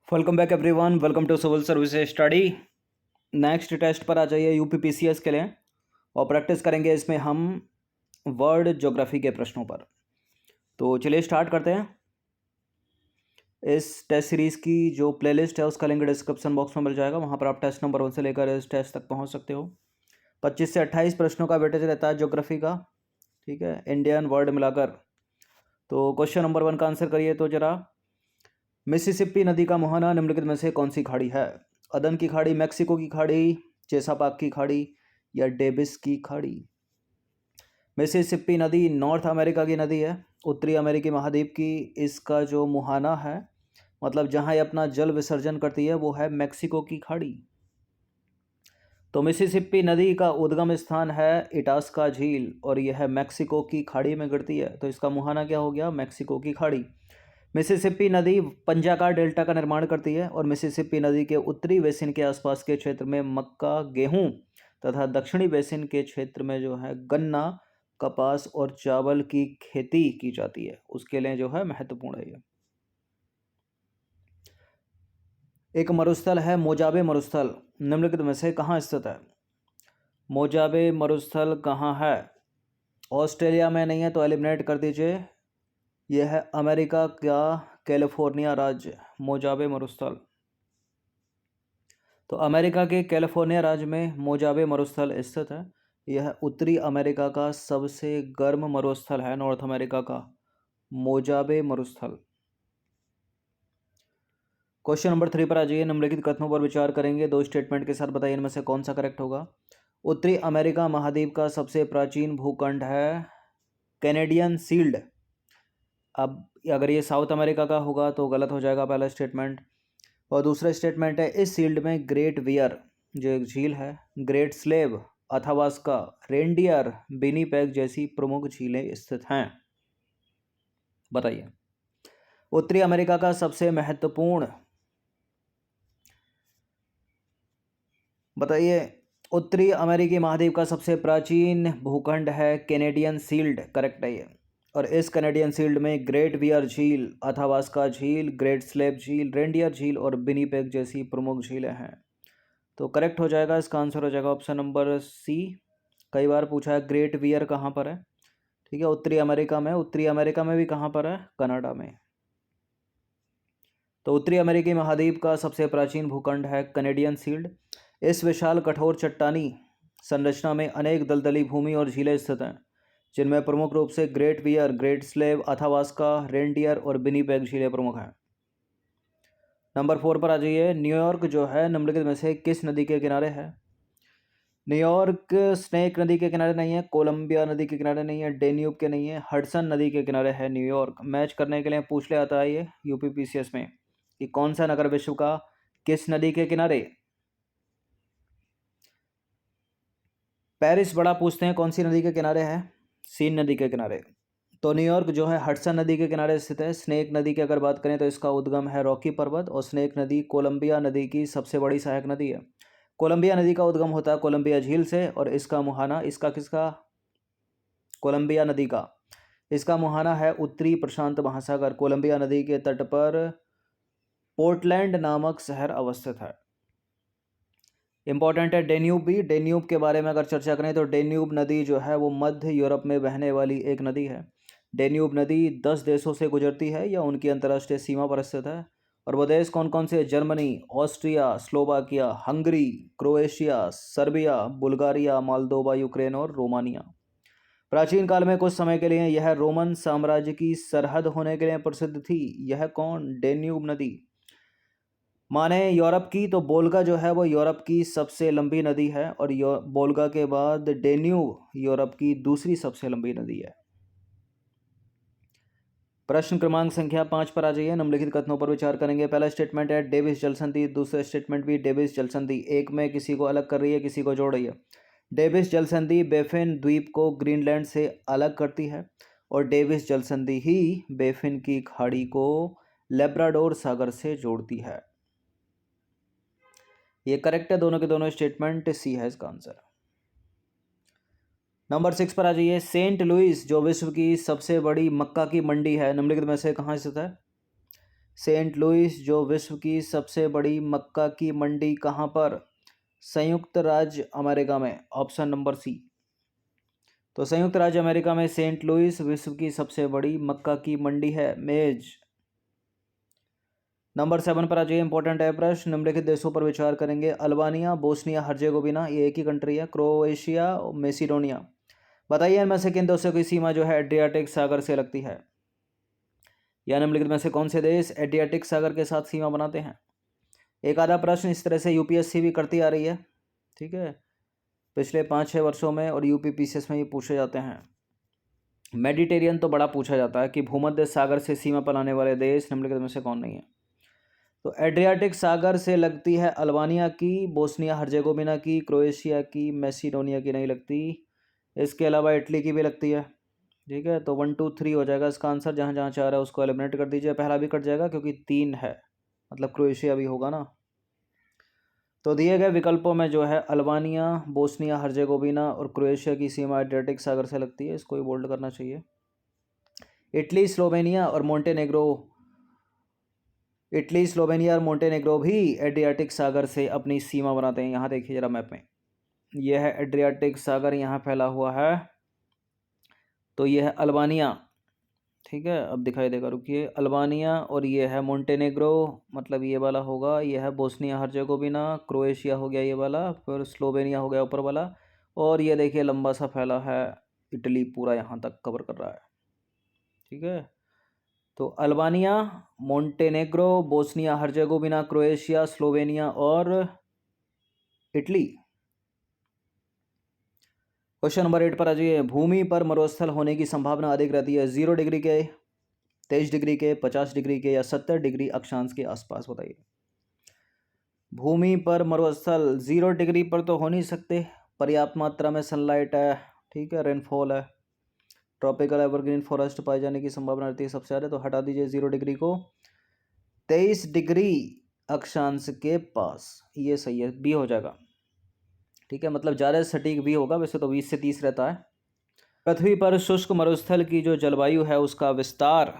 Welcome back everyone, welcome to civil services study. Next test पर आ जाइए UPPCS के लिए और प्रैक्टिस करेंगे इसमें हम वर्ल्ड ज्योग्राफी के प्रश्नों पर। तो चलिए स्टार्ट करते हैं। इस टेस्ट सीरीज़ की जो प्लेलिस्ट है उसका लिंक डिस्क्रिप्शन बॉक्स में मिल जाएगा, वहाँ पर आप टेस्ट नंबर 1 से लेकर इस टेस्ट तक पहुँच सकते हो। 25 से 28 प्रश्नों का वेटेज रहता है ज्योग्राफी का, ठीक है, इंडियन वर्ल्ड मिलाकर। तो क्वेश्चन नंबर 1 का आंसर करिए तो जरा। मिसिसिपी नदी का मुहाना निम्नलिखित में से कौन सी खाड़ी है? अदन की खाड़ी, मैक्सिको की खाड़ी, चेसापाक की खाड़ी या डेविस की खाड़ी? मिसिसिपी नदी नॉर्थ अमेरिका की नदी है, उत्तरी अमेरिकी महाद्वीप की। इसका जो मुहाना है, मतलब जहां ये अपना जल विसर्जन करती है, वो है मैक्सिको की खाड़ी। तो मिसिसिपी नदी का उद्गम स्थान है इटास्का झील और यह है मैक्सिको की खाड़ी में गिरती है। तो इसका मुहाना क्या हो गया? मैक्सिको की खाड़ी। मिसिसिपी नदी पंजाकार डेल्टा का निर्माण करती है और मिसिसिपी नदी के उत्तरी बेसिन के आसपास के क्षेत्र में मक्का, गेहूं तथा दक्षिणी बेसिन के क्षेत्र में जो है गन्ना, कपास और चावल की खेती की जाती है। उसके लिए जो है महत्वपूर्ण है ये। एक मरुस्थल है मोजाबे मरुस्थल, निम्नलिखित में से कहाँ स्थित है? मोजाबे मरुस्थल कहाँ है? ऑस्ट्रेलिया में नहीं है तो एलिमिनेट कर दीजिए। यह है अमेरिका का कैलिफोर्निया राज्य, मोजाबे मरुस्थल। तो अमेरिका के कैलिफोर्निया राज्य में मोजाबे मरुस्थल स्थित है। यह उत्तरी अमेरिका का सबसे गर्म मरुस्थल है, नॉर्थ अमेरिका का मोजाबे मरुस्थल। क्वेश्चन नंबर 3 पर आ जाइए। निम्नलिखित कथनों पर विचार करेंगे, दो स्टेटमेंट के साथ बताइए इनमें से कौन सा करेक्ट होगा। उत्तरी अमेरिका महाद्वीप का सबसे प्राचीन भूखंड है कैनेडियन सील्ड। अब अगर ये साउथ अमेरिका का होगा तो गलत हो जाएगा पहला स्टेटमेंट। और दूसरा स्टेटमेंट है इस सील्ड में ग्रेट वियर जो एक झील है, ग्रेट स्लेव, अथावास्का, रेनडियर, विनीपेग जैसी प्रमुख झीलें स्थित हैं। बताइए। उत्तरी अमेरिका का सबसे महत्वपूर्ण, बताइए, उत्तरी अमेरिकी महाद्वीप का सबसे प्राचीन भूखंड है कैनेडियन सील्ड, करेक्ट है ये। और इस कैनेडियन सील्ड में ग्रेट वियर झील, अथावास्का झील, ग्रेट स्लेव झील, रेनडियर झील और विनीपेग जैसी प्रमुख झीलें हैं। तो करेक्ट हो जाएगा, इसका आंसर हो जाएगा ऑप्शन नंबर सी। कई बार पूछा है ग्रेट वियर कहाँ पर है, ठीक है, उत्तरी अमेरिका में। उत्तरी अमेरिका में भी कहाँ पर है? कनाडा में। तो उत्तरी अमेरिकी महाद्वीप का सबसे प्राचीन भूखंड है कैनेडियन सील्ड। इस विशाल कठोर चट्टानी संरचना में अनेक दलदली भूमि और झीलें स्थित हैं, जिनमें प्रमुख रूप से great wear, great slave, अथावास्का, reindeer और विनीपेग झीलें प्रमुख हैं। नंबर 4 पर आ जाइए। न्यूयॉर्क जो है निम्नलिखित में से किस नदी के किनारे है? न्यूयॉर्क स्नेक नदी के किनारे नहीं है, कोलंबिया नदी के किनारे नहीं है, डेन्यूब के नहीं है, हडसन नदी के किनारे है न्यूयॉर्क। मैच करने के लिए पूछ ले आता है ये यूपीपीसीएस में कि कौन सा नगर विश्व का किस नदी के किनारे। पेरिस बड़ा पूछते हैं कौन सी नदी के किनारे है? सीन नदी के किनारे। तो न्यूयॉर्क जो है हडसन नदी के किनारे स्थित है। स्नेक नदी की अगर बात करें तो इसका उद्गम है रॉकी पर्वत और स्नेक नदी कोलंबिया नदी की सबसे बड़ी सहायक नदी है। कोलंबिया नदी का उद्गम होता है कोलंबिया झील से और इसका मुहाना, इसका किसका? कोलंबिया नदी का। इसका मुहाना है उत्तरी प्रशांत महासागर। कोलंबिया नदी के तट पर पोर्टलैंड नामक शहर अवस्थित है। इंपॉर्टेंट है डेन्यूब भी। डेन्यूब के बारे में अगर चर्चा करें तो डेन्यूब नदी जो है वो मध्य यूरोप में बहने वाली एक नदी है। डेन्यूब नदी 10 देशों से गुजरती है या उनकी अंतर्राष्ट्रीय सीमा पर स्थित है। और वो देश कौन कौन से? Germany, Austria, Slovakia, Hungary, Croatia, Serbia, Bulgaria, Moldova, Ukraine और रोमानिया। प्राचीन काल में कुछ समय के लिए यह रोमन साम्राज्य की सरहद होने के लिए प्रसिद्ध थी। यह कौन? डेन्यूब नदी। माने यूरोप की, तो बोल्गा जो है वो यूरोप की सबसे लंबी नदी है और बोल्गा के बाद डेन्यूब यूरोप की दूसरी सबसे लंबी नदी है। प्रश्न क्रमांक संख्या 5 पर आ जाइए। निम्नलिखित कथनों पर विचार करेंगे। पहला स्टेटमेंट है डेविस जलसंधि, दूसरा स्टेटमेंट भी डेविस जलसंधि। एक में किसी को अलग कर रही है, किसी को जोड़ रही है। डेविस जलसंधि बेफिन द्वीप को ग्रीनलैंड से अलग करती है और डेविस जलसंधि ही बेफिन की खाड़ी को लेब्राडोर सागर से जोड़ती है। ये करेक्ट है, दोनों के दोनों स्टेटमेंट। सी है इसका आंसर। नंबर 6 पर आ जाइए। सेंट लुइस जो विश्व की सबसे बड़ी मक्का की मंडी है, निम्नलिखित में से कहाँ स्थित है? सेंट लुइस जो विश्व की सबसे बड़ी मक्का की मंडी कहाँ पर? संयुक्त राज्य अमेरिका में, ऑप्शन नंबर सी। तो संयुक्त राज्य अमेरिका में सेंट लुइस विश्व की सबसे बड़ी मक्का की मंडी है। मेज। नंबर 7 पर आ जाइए, इंपॉर्टेंट है प्रश्न। निम्नलिखित देशों पर विचार करेंगे। अल्बानिया, बोस्निया हर्जेगोविना, ये एक ही कंट्री है। Croatia, Macedonia. बताइए इनमें से किन देशों की सीमा जो है एड्रियाटिक सागर से लगती है? या निम्नलिखित में से कौन से देश एड्रियाटिक सागर के साथ सीमा बनाते हैं? एक आधा प्रश्न इस तरह से यूपीएससी भी करती आ रही है, ठीक है, पिछले 5-6 वर्षों में, और यूपीपीसीएस में ये पूछे जाते हैं। मेडिटेरियन तो बड़ा पूछा जाता है कि भूमध्य सागर से सीमा पर आने वाले देश निम्नलिखित में से कौन नहीं है? तो एड्रियाटिक सागर से लगती है अल्बानिया की, बोस्निया हर्जेगोविना की, क्रोएशिया की, मैसिडोनिया की नहीं लगती। इसके अलावा इटली की भी लगती है, ठीक है। तो 1 2 3 हो जाएगा इसका आंसर। जहाँ जहाँ 4 है उसको एलिमिनेट कर दीजिए। पहला भी कट जाएगा क्योंकि 3 है, मतलब क्रोएशिया भी होगा ना। तो दिए गए विकल्पों में जो है अल्बानिया, बोस्निया हर्जेगोविना और क्रोएशिया की सीमा एड्रियाटिक सागर से लगती है, इसको ही बोल्ड करना चाहिए। इटली, स्लोवेनिया और मोंटेनेग्रो भी एड्रियाटिक सागर से अपनी सीमा बनाते हैं। यहाँ देखिए जरा मैप में, यह है एड्रियाटिक सागर, यहाँ फैला हुआ है। तो यह है अल्बानिया, ठीक है, अब दिखाई देगा, रुकिए, अल्बानिया, और ये है मोंटेनेग्रो, मतलब ये वाला होगा। ये है बोस्निया हर्जेगोविना, क्रोएशिया हो गया ये वाला, फिर स्लोवेनिया हो गया ऊपर वाला, और ये देखिए लंबा सा फैला है इटली, पूरा यहाँ तक कवर कर रहा है, ठीक है। तो Albania, Montenegro, Bosnia Herzegovina, Croatia, Slovenia और इटली। क्वेश्चन नंबर 8 पर आ जाइए। भूमि पर मरुस्थल होने की संभावना अधिक रहती है 0 डिग्री के, 23 डिग्री के, 50 डिग्री के या 70 डिग्री अक्षांश के आसपास? बताइए। भूमि पर मरुस्थल 0 डिग्री पर तो हो नहीं सकते, पर्याप्त मात्रा में सनलाइट है, ठीक है, रेनफॉल है, ट्रॉपिकल एवरग्रीन फॉरेस्ट पाए जाने की संभावना रहती है सबसे ज़्यादा, तो हटा दीजिए 0 डिग्री को। 23 डिग्री अक्षांश के पास, ये सही है, बी हो जाएगा, ठीक है, मतलब ज़्यादा सटीक बी होगा, वैसे तो 20 से 30 रहता है। पृथ्वी पर शुष्क मरुस्थल की जो जलवायु है उसका विस्तार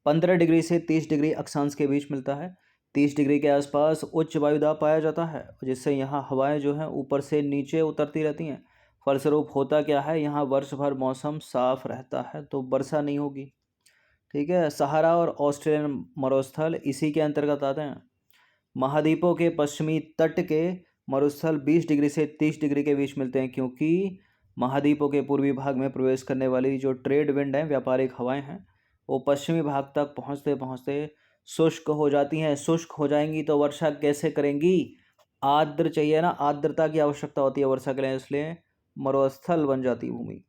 15 डिग्री से 30 डिग्री अक्षांश के बीच मिलता है। 30 डिग्री के आसपास उच्च वायुदाब पाया जाता है, जिससे यहाँ हवाएं जो हैं ऊपर से नीचे उतरती रहती हैं। फलस्वरूप होता क्या है, यहाँ वर्ष भर मौसम साफ रहता है, तो वर्षा नहीं होगी, ठीक है। सहारा और ऑस्ट्रेलियन मरुस्थल इसी के अंतर्गत आते हैं। महाद्वीपों के पश्चिमी तट के मरुस्थल 20 डिग्री से 30 डिग्री के बीच मिलते हैं, क्योंकि महाद्वीपों के पूर्वी भाग में प्रवेश करने वाली जो ट्रेड विंड हैं, व्यापारिक हवाएं हैं, वो पश्चिमी भाग तक पहुंचते पहुंचते शुष्क हो जाती हैं। शुष्क हो जाएंगी तो वर्षा कैसे करेंगी? आर्द्र चाहिए ना, आर्द्रता की आवश्यकता होती है वर्षा के लिए, इसलिए मरुस्थल बन जाती है भूमि।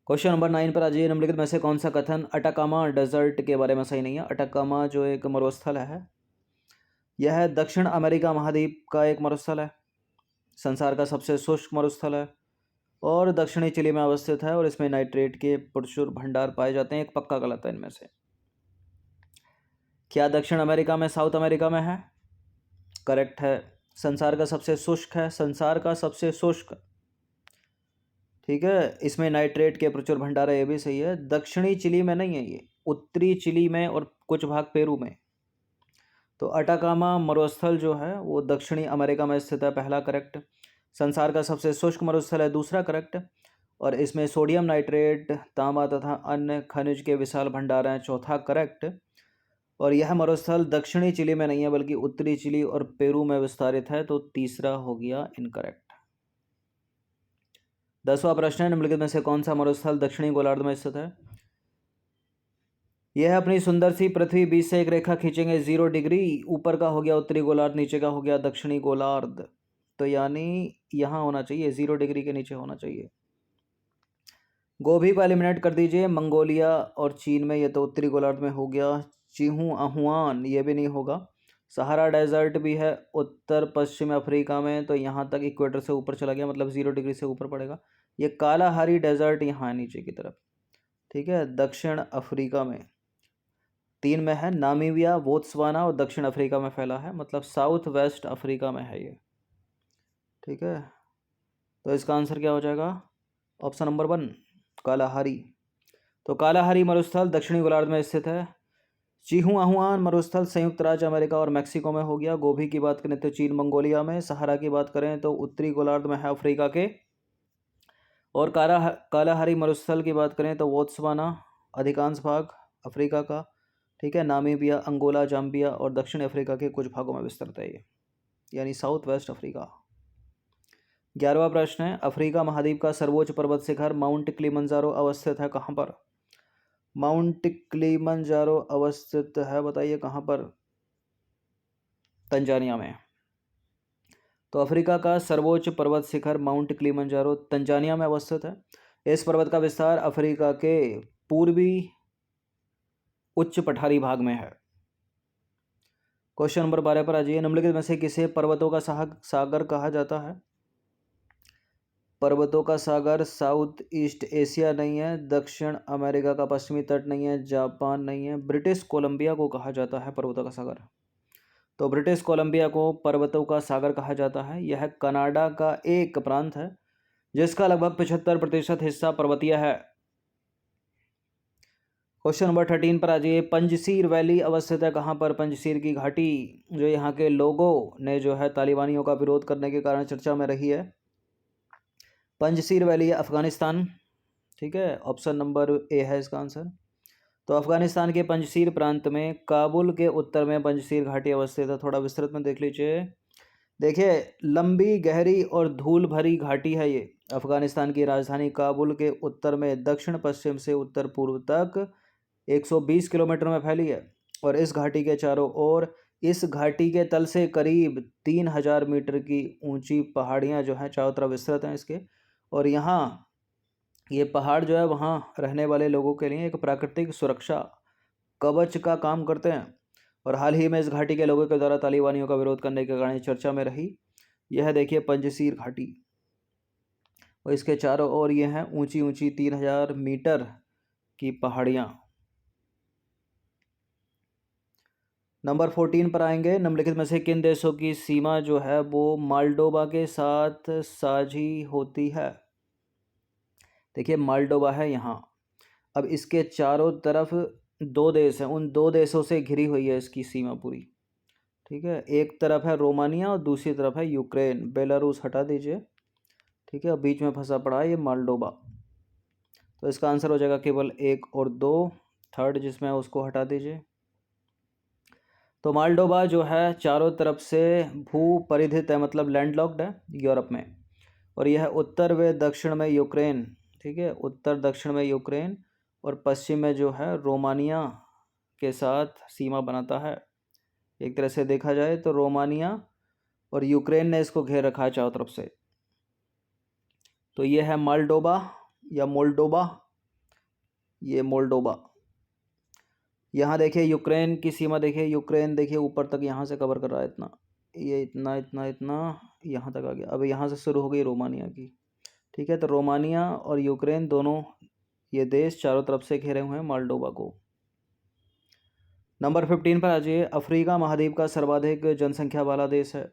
क्वेश्चन नंबर 9 पर आ जाइए। निम्नलिखित में से कौन सा कथन अटाकामा डेजर्ट के बारे में सही नहीं है? अटाकामा जो एक मरुस्थल है, यह दक्षिण अमेरिका महाद्वीप का एक मरुस्थल है, संसार का सबसे शुष्क मरुस्थल है, और दक्षिणी चिली में अवस्थित है, और इसमें नाइट्रेट के प्रचुर भंडार पाए जाते हैं। एक पक्का गलत है इनमें से। क्या दक्षिण अमेरिका में साउथ अमेरिका में है? करेक्ट है। संसार का सबसे शुष्क है, संसार का सबसे शुष्क, ठीक है, इसमें नाइट्रेट के प्रचुर भंडार है, ये भी सही है। दक्षिणी चिली में नहीं है ये, उत्तरी चिली में और कुछ भाग पेरू में। तो अटाकामा मरुस्थल जो है वो दक्षिणी अमेरिका में स्थित है, पहला करेक्ट। संसार का सबसे शुष्क मरुस्थल है, दूसरा करेक्ट। और इसमें सोडियम नाइट्रेट, तांबा तथा अन्य खनिज के विशाल भंडार हैं, चौथा करेक्ट। और यह मरुस्थल दक्षिणी चिली में नहीं है बल्कि उत्तरी चिली और पेरू में विस्तारित है, तो तीसरा हो गया इनकरेक्ट। 10वां प्रश्न है, निम्नलिखित में से कौन सा मरुस्थल दक्षिणी गोलार्ध में स्थित है? यह अपनी सुंदर सी पृथ्वी बीच से एक रेखा खींचेंगे 0 डिग्री, ऊपर का हो गया उत्तरी गोलार्ध, नीचे का हो गया दक्षिणी गोलार्ध, तो यानी यहाँ होना चाहिए, 0 डिग्री के नीचे होना चाहिए। गोभी को एलिमिनेट कर दीजिए, मंगोलिया और चीन में, ये तो उत्तरी गोलार्ध में हो गया। चीहू अहुआन ये भी नहीं होगा। सहारा डेजर्ट भी है उत्तर पश्चिम अफ्रीका में, तो यहाँ तक इक्वेटर से ऊपर चला गया, मतलब 0 डिग्री से ऊपर पड़ेगा। ये कालाहारी डेजर्ट यहाँ है नीचे की तरफ, ठीक है, दक्षिण अफ्रीका में। 3 में है नामीबिया, बोत्सवाना और दक्षिण अफ्रीका में फैला है, मतलब साउथ वेस्ट अफ्रीका में है ये, ठीक है। तो इसका आंसर क्या हो जाएगा? Option number 1 Kalahari. तो कालाहारी मरुस्थल दक्षिणी गोलार्ध में स्थित है। चिहुआहुआन मरुस्थल संयुक्त राज्य अमेरिका और मैक्सिको में हो गया। गोभी की बात करें तो चीन मंगोलिया में। सहारा की बात करें तो उत्तरी गोलार्ध में है अफ्रीका के। और कालाहारी मरुस्थल की बात करें तो बोत्सवाना अधिकांश भाग अफ्रीका का, ठीक है, नामीबिया, अंगोला, जाम्बिया और दक्षिण अफ्रीका के कुछ भागों में विस्तृत है ये, यानी साउथ वेस्ट अफ्रीका। 11वां प्रश्न है, अफ्रीका महाद्वीप का सर्वोच्च पर्वत शिखर माउंट किलिमंजारो अवस्थित है कहाँ पर? माउंट किलिमंजारो अवस्थित है, बताइए कहाँ पर? तंजानिया में। तो अफ्रीका का सर्वोच्च पर्वत शिखर माउंट किलिमंजारो तंजानिया में अवस्थित है। इस पर्वत का विस्तार अफ्रीका के पूर्वी उच्च पठारी भाग में है। क्वेश्चन नंबर 12 पर आ जाइए। निम्नलिखित में से किसे पर्वतों का सागर कहा जाता है? पर्वतों का सागर साउथ ईस्ट एशिया नहीं है, दक्षिण अमेरिका का पश्चिमी तट नहीं है, जापान नहीं है, ब्रिटिश कोलंबिया को कहा जाता है पर्वतों का सागर। तो ब्रिटिश कोलंबिया को पर्वतों का सागर कहा जाता है। यह कनाडा का एक प्रांत है जिसका लगभग 75% हिस्सा पर्वतीय है। क्वेश्चन नंबर 13 पर आ जाइए। पंजशीर वैली अवस्थित है कहाँ पर? पंजशीर की घाटी, जो यहाँ के लोगों ने जो है तालिबानियों का विरोध करने के कारण चर्चा में रही है। पंजशीर वैली अफगानिस्तान, ठीक है, ऑप्शन नंबर ए है इसका आंसर। तो अफगानिस्तान के पंजशीर प्रांत में काबुल के उत्तर में पंजशीर घाटी अवस्थित है। थोड़ा विस्तृत में देख लीजिए। देखिए, लंबी गहरी और धूल भरी घाटी है ये। अफगानिस्तान की राजधानी काबुल के उत्तर में दक्षिण पश्चिम से उत्तर पूर्व तक 120 किलोमीटर में फैली है। और इस घाटी के चारों ओर इस घाटी के तल से करीब 3000 मीटर की ऊंची पहाड़ियां जो हैं चारों तरफ विस्तृत हैं इसके। और यहाँ ये पहाड़ जो है वहाँ रहने वाले लोगों के लिए एक प्राकृतिक सुरक्षा कवच का काम करते हैं। और हाल ही में इस घाटी के लोगों के द्वारा तालिबानियों का विरोध करने के कारण चर्चा में रही। यह देखिए पंजशीर घाटी, और इसके चारों ओर ये हैं ऊंची ऊंची 3000 मीटर की पहाड़ियाँ। नंबर 14 पर आएंगे। निम्नलिखित में से किन देशों की सीमा जो है वो मालडोबा के साथ साझी होती है? देखिए, मालडोबा है यहाँ। अब इसके चारों तरफ दो देश हैं, उन दो देशों से घिरी हुई है इसकी सीमा पूरी, ठीक है। एक तरफ है रोमानिया और दूसरी तरफ है यूक्रेन। बेलारूस हटा दीजिए, ठीक है, बीच में फंसा पड़ा है ये मालडोबा। तो इसका आंसर हो जाएगा केवल 1 और 2, थर्ड जिसमें है उसको हटा दीजिए। तो मालडोबा जो है चारों तरफ से भू परिधित है, मतलब लैंडलॉक्ड है यूरोप में। और यह उत्तर व दक्षिण में यूक्रेन, ठीक है, उत्तर दक्षिण में यूक्रेन और पश्चिम में जो है रोमानिया के साथ सीमा बनाता है। एक तरह से देखा जाए तो रोमानिया और यूक्रेन ने इसको घेर रखा है चारों तरफ से। तो ये है मालडोबा या मोल्डोबा, ये मोल्डोबा। यहाँ देखिए यूक्रेन की सीमा, देखिए यूक्रेन देखिए ऊपर तक यहाँ से कवर कर रहा है इतना, ये इतना इतना इतना यहाँ तक आ गया। अब यहाँ से शुरू हो गई रोमानिया की, ठीक है। तो रोमानिया और यूक्रेन दोनों ये देश चारों तरफ से घेरे हुए हैं मालडोबा को। नंबर 15 पर आ जाइए। अफ्रीका महाद्वीप का सर्वाधिक जनसंख्या वाला देश है।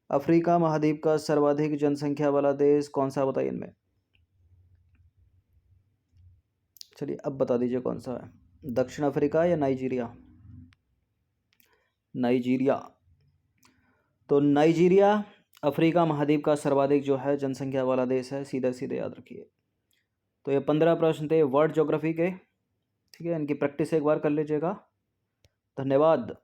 अफ्रीका महाद्वीप का सर्वाधिक जनसंख्या वाला देश कौन सा, बताइए इनमें। चलिए अब बता दीजिए कौन सा है, दक्षिण अफ्रीका या नाइजीरिया? नाइजीरिया। तो नाइजीरिया अफ्रीका महाद्वीप का सर्वाधिक जो है जनसंख्या वाला देश है, सीधे सीधे याद रखिए। तो ये 15 प्रश्न थे वर्ल्ड ज्योग्राफी के, ठीक है। इनकी प्रैक्टिस एक बार कर लीजिएगा। धन्यवाद।